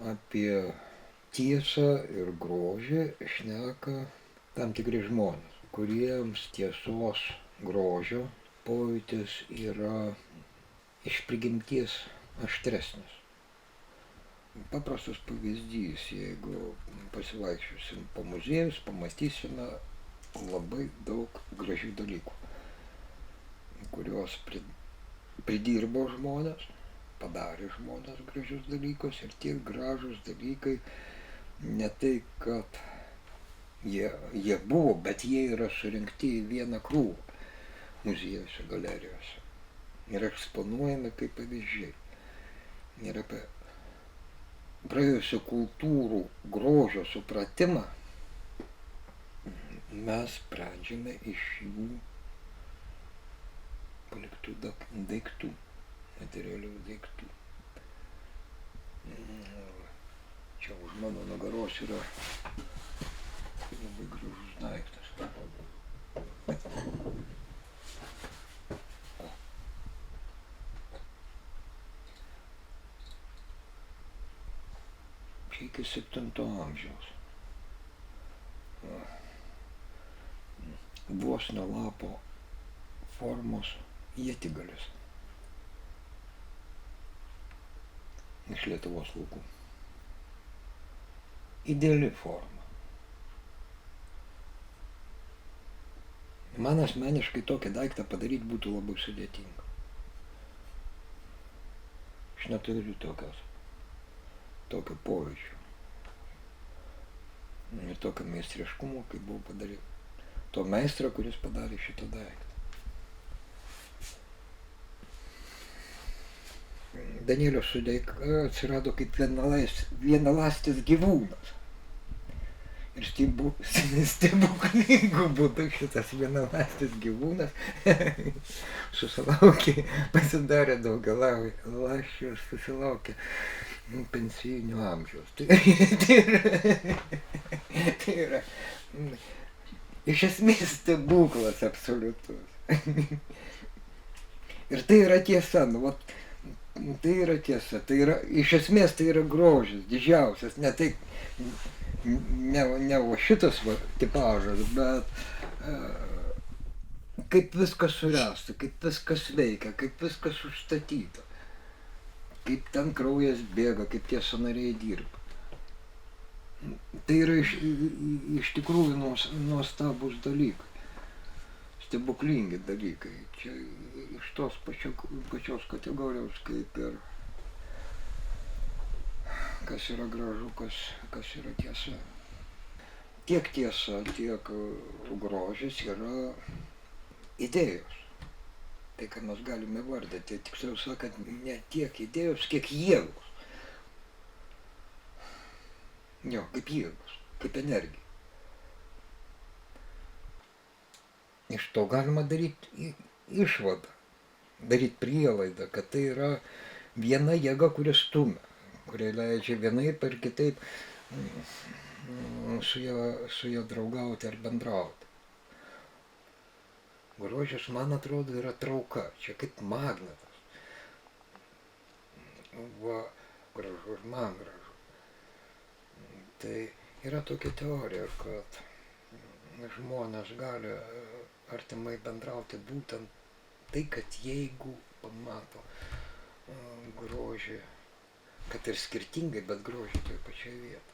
apie tiesą ir grožį šneka tam tikri žmonės, kuriems tiesos grožio pojūtis yra iš prigimties aštresnis. Paprastas pavyzdys, jeigu pasivaikščiosim po muziejus, pamatysime labai daug gražių dalykų, kuriuos pridirbo žmonės, padarė žmonės gražius dalykus ir tie gražus dalykai ne tai, kad jie buvo, bet jie yra surinkti į vieną krūvą muziejuose, galerijose ir eksponuojami kaip pavyzdžiai. Ir apie praėjusių kultūrų grožio supratimą mes sprendžiame iš jų paliktų daiktų, materialių daiktų. Čia už mano nugaros yra labai gražus daiktas. Čia iki 7 amžiaus. Vos ne lapo formos ietigalis iš Lietuvos laukų. Ideali forma. Man asmeniškai tokį daiktą padaryti būtų labai sudėtinga. Aš neturiu tokio pojūčio ir tokio meistriškumo, kaip buvo padaryti. To meistro, kuris padarė šitą daiktą. Danielio Sudeika atsirado kaip vienaląstis gyvūnas. Ir stebuklingų būdų šitas vienaląstis gyvūnas susilaukė, pasidarė daugialąsčių ir susilaukė pensijinio amžiaus. Tai yra iš esmės stebuklas absoliutus. Ir tai yra tiesa, tai yra tiesa, tai yra, iš esmės tai yra grožis, didžiausias, ne tai, ne šitas tipažas, bet kaip viskas suręsta, kaip viskas veikia, kaip viskas užstatyta, kaip ten kraujas bėga, kaip tie sąnariai dirba. Tai yra iš tikrųjų nuostabus dalykai. Stebuklingi dalykai. Čia iš tos pačios kategorijos kaip ir kas yra gražu, kas yra tiesa. Tiek tiesa, tiek grožis yra idėjos. Tai, ką mes galime vardyti, tiksliau sakant, ne tiek idėjos, kiek jėgos. Jo, kaip jėgos, kaip energija. Iš to galima daryti išvadą, daryti prielaidą, kad tai yra viena jėga, kuri stumia, kuri leidžia vienaip ar kitaip su ja draugauti ar bendrauti. Grožis, man atrodo, yra trauka, čia kaip magnetas. Va, gražu, man gražu. Tai yra tokia teorija, kad žmonės gali artimai bendrauti būtent tai, kad jeigu pamato grožį, kad ir skirtingai, bet grožį toje pačioje vietoje.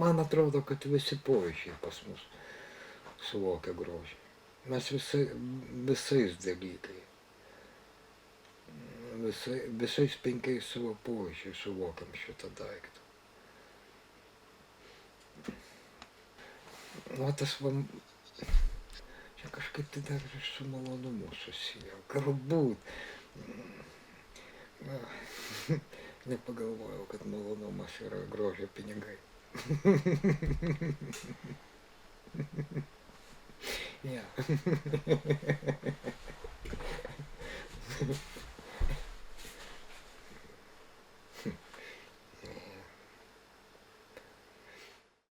Man atrodo, kad visi pojūčiai pas mus suvokia grožį. Mes visais dalykais, visais 5 savo pojūčiais suvokiam šitą daiktą. Tas čia kažkaip tai dar ir su malonumu susiję. Galbūt nepagalvojau, kad malonumas yra grožio pinigai. Ja.